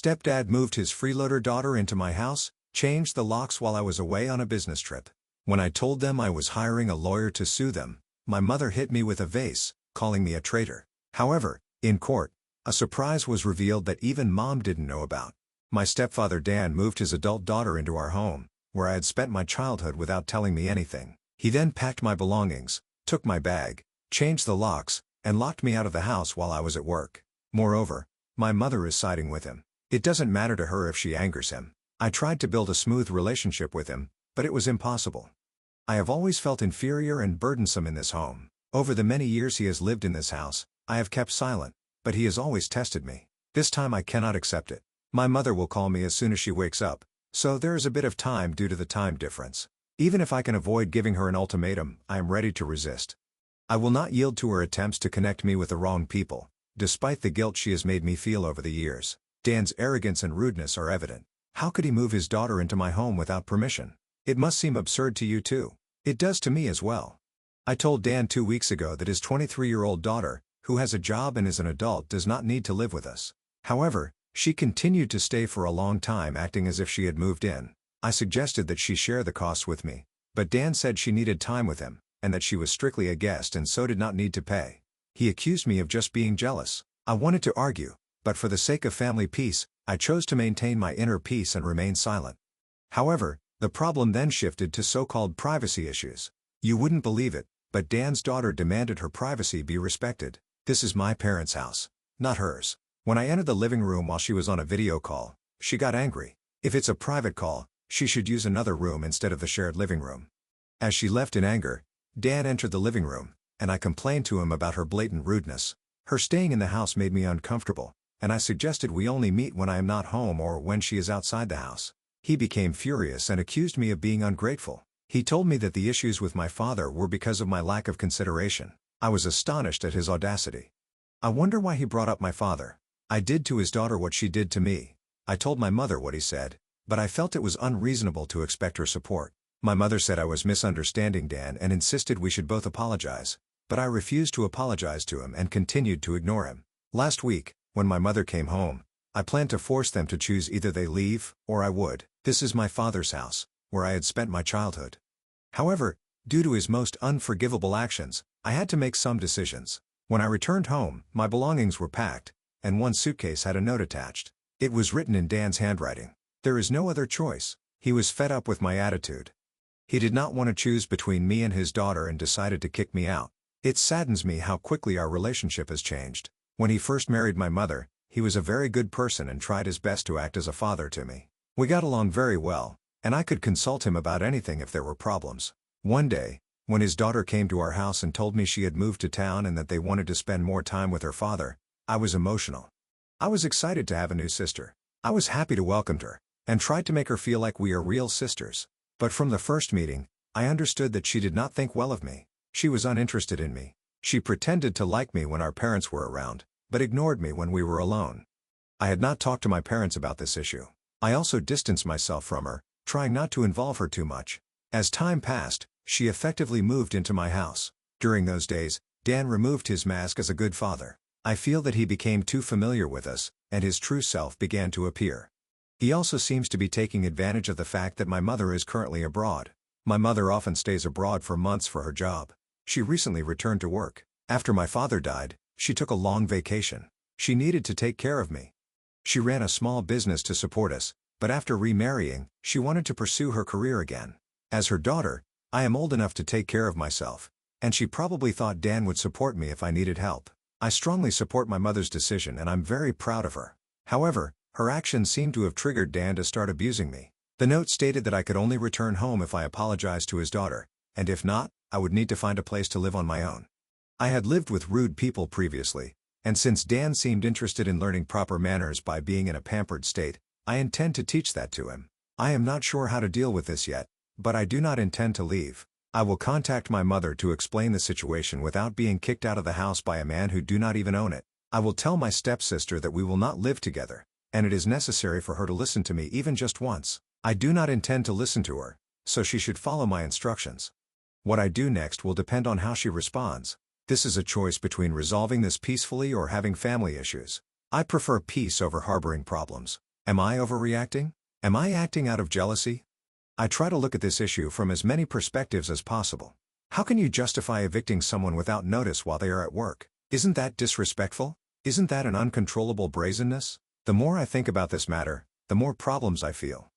Stepdad moved his freeloader daughter into my house, changed the locks while I was away on a business trip. When I told them I was hiring a lawyer to sue them, my mother hit me with a vase, calling me a traitor. However, in court, a surprise was revealed that even Mom didn't know about. My stepfather Dan moved his adult daughter into our home, where I had spent my childhood without telling me anything. He then packed my belongings, took my bag, changed the locks, and locked me out of the house while I was at work. Moreover, my mother is siding with him. It doesn't matter to her if she angers him. I tried to build a smooth relationship with him, but it was impossible. I have always felt inferior and burdensome in this home. Over the many years he has lived in this house, I have kept silent, but he has always tested me. This time I cannot accept it. My mother will call me as soon as she wakes up, so there is a bit of time due to the time difference. Even if I can avoid giving her an ultimatum, I am ready to resist. I will not yield to her attempts to connect me with the wrong people, despite the guilt she has made me feel over the years. Dan's arrogance and rudeness are evident. How could he move his daughter into my home without permission? It must seem absurd to you too. It does to me as well. I told Dan 2 weeks ago that his 23-year-old daughter, who has a job and is an adult, does not need to live with us. However, she continued to stay for a long time, acting as if she had moved in. I suggested that she share the costs with me, but Dan said she needed time with him, and that she was strictly a guest and so did not need to pay. He accused me of just being jealous. I wanted to argue, but for the sake of family peace, I chose to maintain my inner peace and remain silent. However, the problem then shifted to so-called privacy issues. You wouldn't believe it, but Dan's daughter demanded her privacy be respected. This is my parents' house, not hers. When I entered the living room while she was on a video call, she got angry. If it's a private call, she should use another room instead of the shared living room. As she left in anger, Dan entered the living room, and I complained to him about her blatant rudeness. Her staying in the house made me uncomfortable, and I suggested we only meet when I am not home or when she is outside the house. He became furious and accused me of being ungrateful. He told me that the issues with my father were because of my lack of consideration. I was astonished at his audacity. I wonder why he brought up my father. I did to his daughter what she did to me. I told my mother what he said, but I felt it was unreasonable to expect her support. My mother said I was misunderstanding Dan and insisted we should both apologize, but I refused to apologize to him and continued to ignore him. Last week, when my mother came home, I planned to force them to choose: either they leave, or I would. This is my father's house, where I had spent my childhood. However, due to his most unforgivable actions, I had to make some decisions. When I returned home, my belongings were packed, and one suitcase had a note attached. It was written in Dan's handwriting. There is no other choice. He was fed up with my attitude. He did not want to choose between me and his daughter and decided to kick me out. It saddens me how quickly our relationship has changed. When he first married my mother, he was a very good person and tried his best to act as a father to me. We got along very well, and I could consult him about anything if there were problems. One day, when his daughter came to our house and told me she had moved to town and that they wanted to spend more time with her father, I was emotional. I was excited to have a new sister. I was happy to welcome her, and tried to make her feel like we are real sisters. But from the first meeting, I understood that she did not think well of me. She was uninterested in me. She pretended to like me when our parents were around, but ignored me when we were alone. I had not talked to my parents about this issue. I also distanced myself from her, trying not to involve her too much. As time passed, she effectively moved into my house. During those days, Dan removed his mask as a good father. I feel that he became too familiar with us, and his true self began to appear. He also seems to be taking advantage of the fact that my mother is currently abroad. My mother often stays abroad for months for her job. She recently returned to work. After my father died, she took a long vacation. She needed to take care of me. She ran a small business to support us, but after remarrying, she wanted to pursue her career again. As her daughter, I am old enough to take care of myself, and she probably thought Dan would support me if I needed help. I strongly support my mother's decision and I'm very proud of her. However, her actions seem to have triggered Dan to start abusing me. The note stated that I could only return home if I apologized to his daughter, and if not, I would need to find a place to live on my own. I had lived with rude people previously, and since Dan seemed interested in learning proper manners by being in a pampered state, I intend to teach that to him. I am not sure how to deal with this yet, but I do not intend to leave. I will contact my mother to explain the situation without being kicked out of the house by a man who do not even own it. I will tell my stepsister that we will not live together, and it is necessary for her to listen to me even just once. I do not intend to listen to her, so she should follow my instructions. What I do next will depend on how she responds. This is a choice between resolving this peacefully or having family issues. I prefer peace over harboring problems. Am I overreacting? Am I acting out of jealousy? I try to look at this issue from as many perspectives as possible. How can you justify evicting someone without notice while they are at work? Isn't that disrespectful? Isn't that an uncontrollable brazenness? The more I think about this matter, the more problems I feel.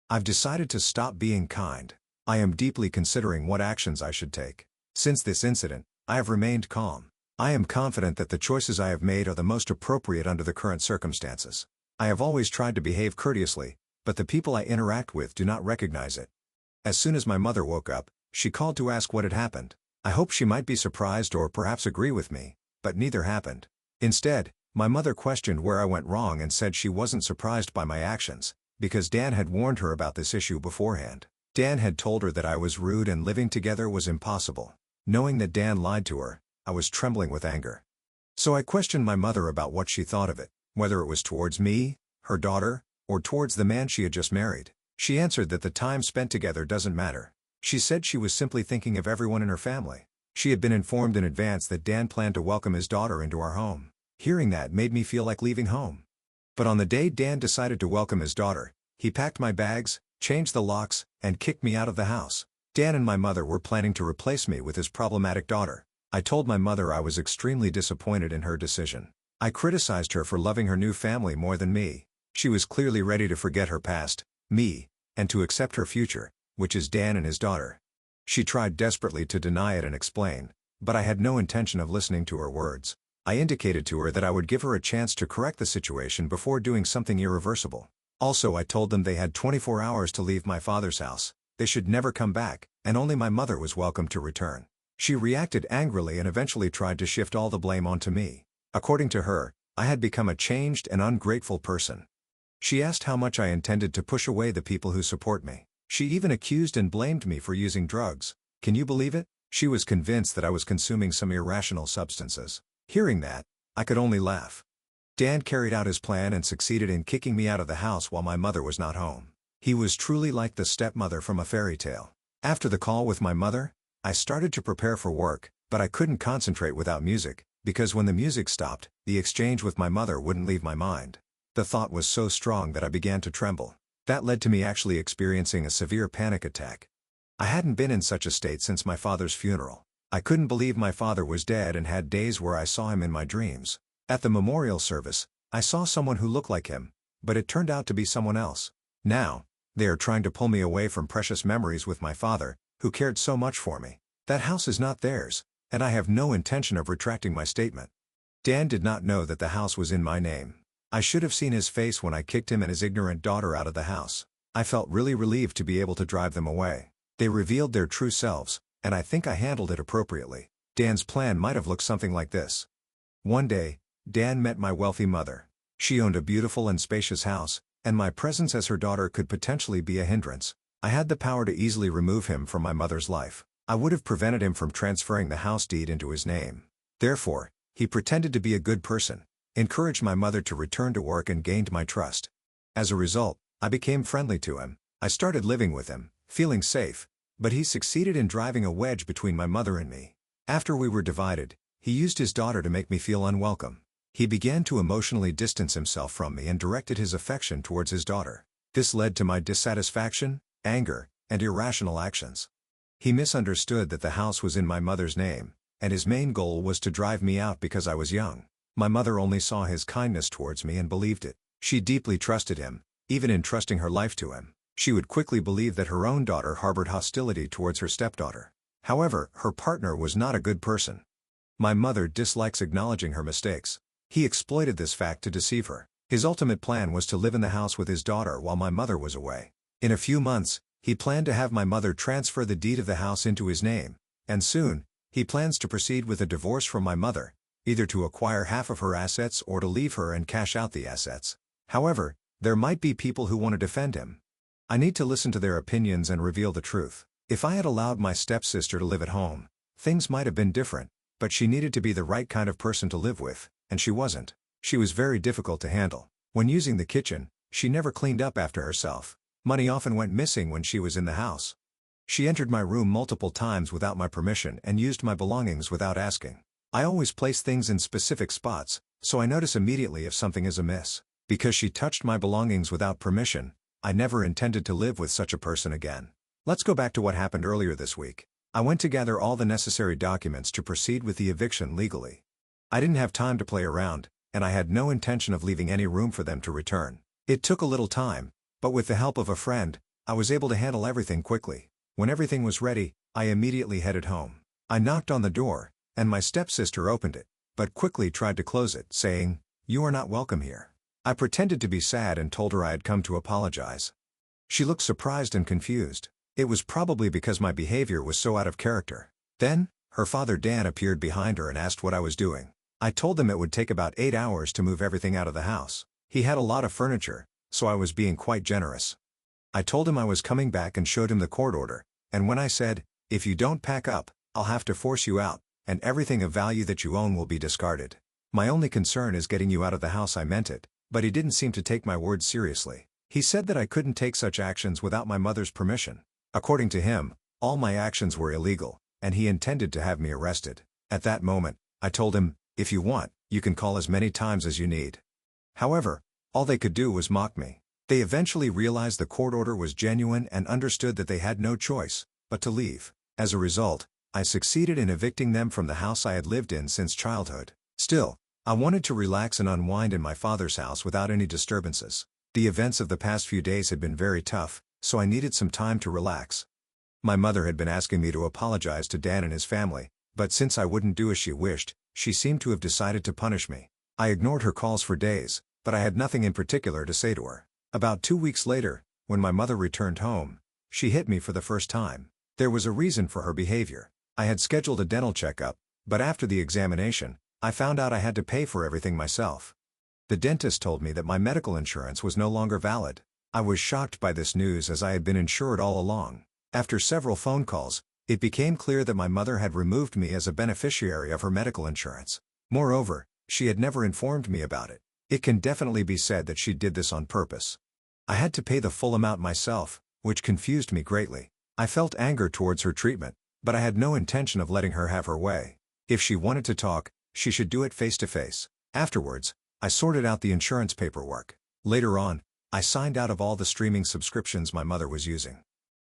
I've decided to stop being kind. I am deeply considering what actions I should take. Since this incident, I have remained calm. I am confident that the choices I have made are the most appropriate under the current circumstances. I have always tried to behave courteously, but the people I interact with do not recognize it. As soon as my mother woke up, she called to ask what had happened. I hoped she might be surprised or perhaps agree with me, but neither happened. Instead, my mother questioned where I went wrong and said she wasn't surprised by my actions, because Dan had warned her about this issue beforehand. Dan had told her that I was rude and living together was impossible. Knowing that Dan lied to her, I was trembling with anger. So I questioned my mother about what she thought of it, whether it was towards me, her daughter, or towards the man she had just married. She answered that the time spent together doesn't matter. She said she was simply thinking of everyone in her family. She had been informed in advance that Dan planned to welcome his daughter into our home. Hearing that made me feel like leaving home. But on the day Dan decided to welcome his daughter, he packed my bags, changed the locks, and kicked me out of the house. Dan and my mother were planning to replace me with his problematic daughter. I told my mother I was extremely disappointed in her decision. I criticized her for loving her new family more than me. She was clearly ready to forget her past, me, and to accept her future, which is Dan and his daughter. She tried desperately to deny it and explain, but I had no intention of listening to her words. I indicated to her that I would give her a chance to correct the situation before doing something irreversible. Also, I told them they had 24 hours to leave my father's house. They should never come back, and only my mother was welcome to return. She reacted angrily and eventually tried to shift all the blame onto me. According to her, I had become a changed and ungrateful person. She asked how much I intended to push away the people who support me. She even accused and blamed me for using drugs. Can you believe it? She was convinced that I was consuming some irrational substances. Hearing that, I could only laugh. Dan carried out his plan and succeeded in kicking me out of the house while my mother was not home. He was truly like the stepmother from a fairy tale. After the call with my mother, I started to prepare for work, but I couldn't concentrate without music, because when the music stopped, the exchange with my mother wouldn't leave my mind. The thought was so strong that I began to tremble. That led to me actually experiencing a severe panic attack. I hadn't been in such a state since my father's funeral. I couldn't believe my father was dead and had days where I saw him in my dreams. At the memorial service, I saw someone who looked like him, but it turned out to be someone else. Now, they are trying to pull me away from precious memories with my father, who cared so much for me. That house is not theirs, and I have no intention of retracting my statement. Dan did not know that the house was in my name. I should have seen his face when I kicked him and his ignorant daughter out of the house. I felt really relieved to be able to drive them away. They revealed their true selves, and I think I handled it appropriately. Dan's plan might have looked something like this. One day, Dan met my wealthy mother. She owned a beautiful and spacious house, and my presence as her daughter could potentially be a hindrance. I had the power to easily remove him from my mother's life. I would have prevented him from transferring the house deed into his name. Therefore, he pretended to be a good person, encouraged my mother to return to work and gained my trust. As a result, I became friendly to him. I started living with him, feeling safe, but he succeeded in driving a wedge between my mother and me. After we were divided, he used his daughter to make me feel unwelcome. He began to emotionally distance himself from me and directed his affection towards his daughter. This led to my dissatisfaction, anger, and irrational actions. He misunderstood that the house was in my mother's name, and his main goal was to drive me out because I was young. My mother only saw his kindness towards me and believed it. She deeply trusted him, even entrusting her life to him. She would quickly believe that her own daughter harbored hostility towards her stepdaughter. However, her partner was not a good person. My mother dislikes acknowledging her mistakes. He exploited this fact to deceive her. His ultimate plan was to live in the house with his daughter while my mother was away. In a few months, he planned to have my mother transfer the deed of the house into his name, and soon, he plans to proceed with a divorce from my mother, either to acquire half of her assets or to leave her and cash out the assets. However, there might be people who want to defend him. I need to listen to their opinions and reveal the truth. If I had allowed my stepsister to live at home, things might have been different, but she needed to be the right kind of person to live with, and she wasn't. She was very difficult to handle. When using the kitchen, she never cleaned up after herself. Money often went missing when she was in the house. She entered my room multiple times without my permission and used my belongings without asking. I always place things in specific spots, so I notice immediately if something is amiss. Because she touched my belongings without permission, I never intended to live with such a person again. Let's go back to what happened earlier this week. I went to gather all the necessary documents to proceed with the eviction legally. I didn't have time to play around, and I had no intention of leaving any room for them to return. It took a little time, but with the help of a friend, I was able to handle everything quickly. When everything was ready, I immediately headed home. I knocked on the door, and my stepsister opened it, but quickly tried to close it, saying, "You are not welcome here." I pretended to be sad and told her I had come to apologize. She looked surprised and confused. It was probably because my behavior was so out of character. Then, her father Dan appeared behind her and asked what I was doing. I told them it would take about 8 hours to move everything out of the house. He had a lot of furniture, so I was being quite generous. I told him I was coming back and showed him the court order, and when I said, "If you don't pack up, I'll have to force you out, and everything of value that you own will be discarded. My only concern is getting you out of the house," I meant it, but he didn't seem to take my words seriously. He said that I couldn't take such actions without my mother's permission. According to him, all my actions were illegal, and he intended to have me arrested. At that moment, I told him, "If you want, you can call as many times as you need." However, all they could do was mock me. They eventually realized the court order was genuine and understood that they had no choice but to leave. As a result, I succeeded in evicting them from the house I had lived in since childhood. Still, I wanted to relax and unwind in my father's house without any disturbances. The events of the past few days had been very tough, so I needed some time to relax. My mother had been asking me to apologize to Dan and his family, but since I wouldn't do as she wished, she seemed to have decided to punish me. I ignored her calls for days, but I had nothing in particular to say to her. About 2 weeks later, when my mother returned home, she hit me for the first time. There was a reason for her behavior. I had scheduled a dental checkup, but after the examination, I found out I had to pay for everything myself. The dentist told me that my medical insurance was no longer valid. I was shocked by this news as I had been insured all along. After several phone calls, it became clear that my mother had removed me as a beneficiary of her medical insurance. Moreover, she had never informed me about it. It can definitely be said that she did this on purpose. I had to pay the full amount myself, which confused me greatly. I felt anger towards her treatment, but I had no intention of letting her have her way. If she wanted to talk, she should do it face to face. Afterwards, I sorted out the insurance paperwork. Later on, I signed out of all the streaming subscriptions my mother was using.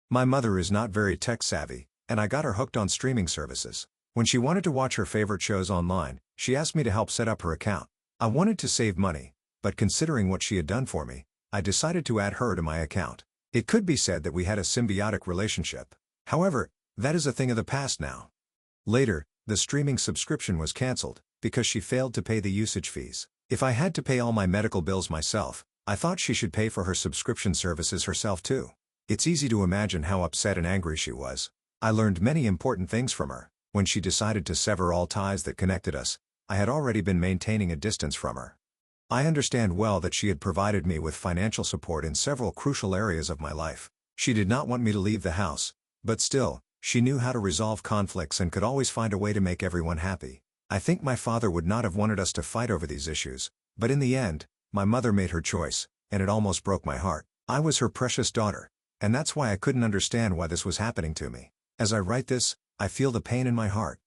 My mother is not very tech-savvy, and I got her hooked on streaming services. When she wanted to watch her favorite shows online, she asked me to help set up her account. I wanted to save money, but considering what she had done for me, I decided to add her to my account. It could be said that we had a symbiotic relationship. However, that is a thing of the past now. Later, the streaming subscription was cancelled, because she failed to pay the usage fees. If I had to pay all my medical bills myself, I thought she should pay for her subscription services herself too. It's easy to imagine how upset and angry she was. I learned many important things from her. When she decided to sever all ties that connected us, I had already been maintaining a distance from her. I understand well that she had provided me with financial support in several crucial areas of my life. She did not want me to leave the house, but still, she knew how to resolve conflicts and could always find a way to make everyone happy. I think my father would not have wanted us to fight over these issues, but in the end, my mother made her choice, and it almost broke my heart. I was her precious daughter, and that's why I couldn't understand why this was happening to me. As I write this, I feel the pain in my heart.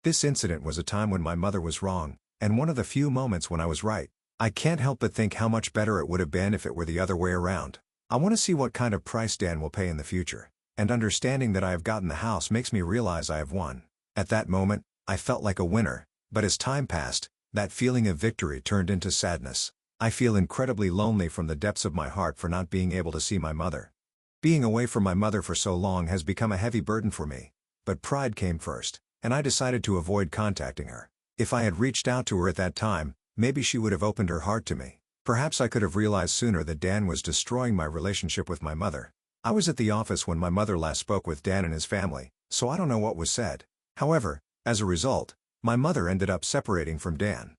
This incident was a time when my mother was wrong, and one of the few moments when I was right. I can't help but think how much better it would have been if it were the other way around. I want to see what kind of price Dan will pay in the future, and understanding that I have gotten the house makes me realize I have won. At that moment, I felt like a winner, but as time passed, that feeling of victory turned into sadness. I feel incredibly lonely from the depths of my heart for not being able to see my mother. Being away from my mother for so long has become a heavy burden for me, but pride came first, and I decided to avoid contacting her. If I had reached out to her at that time, maybe she would have opened her heart to me. Perhaps I could have realized sooner that Dan was destroying my relationship with my mother. I was at the office when my mother last spoke with Dan and his family, so I don't know what was said. However, as a result, my mother ended up separating from Dan.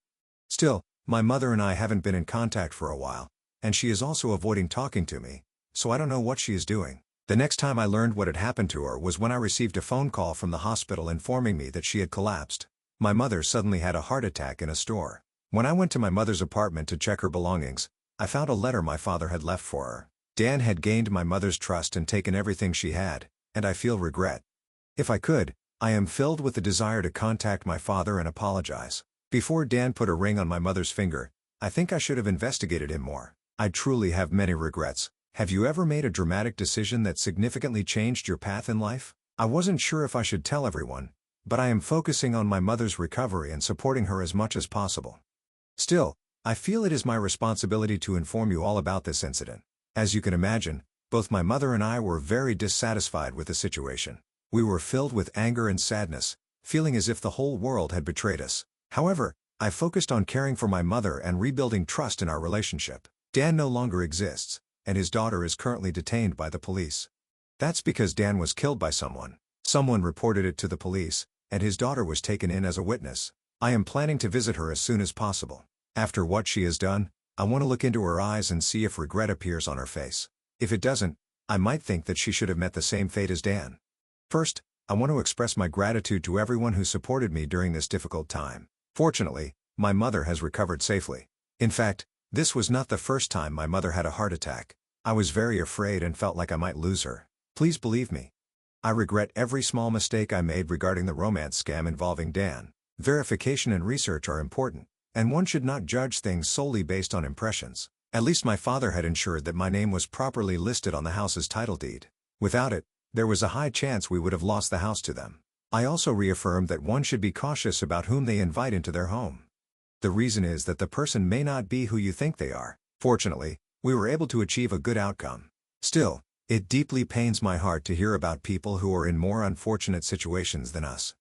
Still, my mother and I haven't been in contact for a while, and she is also avoiding talking to me, so I don't know what she is doing. The next time I learned what had happened to her was when I received a phone call from the hospital informing me that she had collapsed. My mother suddenly had a heart attack in a store. When I went to my mother's apartment to check her belongings, I found a letter my father had left for her. Dan had gained my mother's trust and taken everything she had, and I feel regret. If I could, I am filled with the desire to contact my father and apologize. Before Dan put a ring on my mother's finger, I think I should have investigated him more. I truly have many regrets. Have you ever made a dramatic decision that significantly changed your path in life? I wasn't sure if I should tell everyone, but I am focusing on my mother's recovery and supporting her as much as possible. Still, I feel it is my responsibility to inform you all about this incident. As you can imagine, both my mother and I were very dissatisfied with the situation. We were filled with anger and sadness, feeling as if the whole world had betrayed us. However, I focused on caring for my mother and rebuilding trust in our relationship. Dan no longer exists, and his daughter is currently detained by the police. That's because Dan was killed by someone. Someone reported it to the police, and his daughter was taken in as a witness. I am planning to visit her as soon as possible. After what she has done, I want to look into her eyes and see if regret appears on her face. If it doesn't, I might think that she should have met the same fate as Dan. First, I want to express my gratitude to everyone who supported me during this difficult time. Fortunately, my mother has recovered safely. In fact, this was not the first time my mother had a heart attack. I was very afraid and felt like I might lose her. Please believe me. I regret every small mistake I made regarding the romance scam involving Dan. Verification and research are important, and one should not judge things solely based on impressions. At least my father had ensured that my name was properly listed on the house's title deed. Without it, there was a high chance we would have lost the house to them. I also reaffirmed that one should be cautious about whom they invite into their home. The reason is that the person may not be who you think they are. Fortunately, we were able to achieve a good outcome. Still, it deeply pains my heart to hear about people who are in more unfortunate situations than us.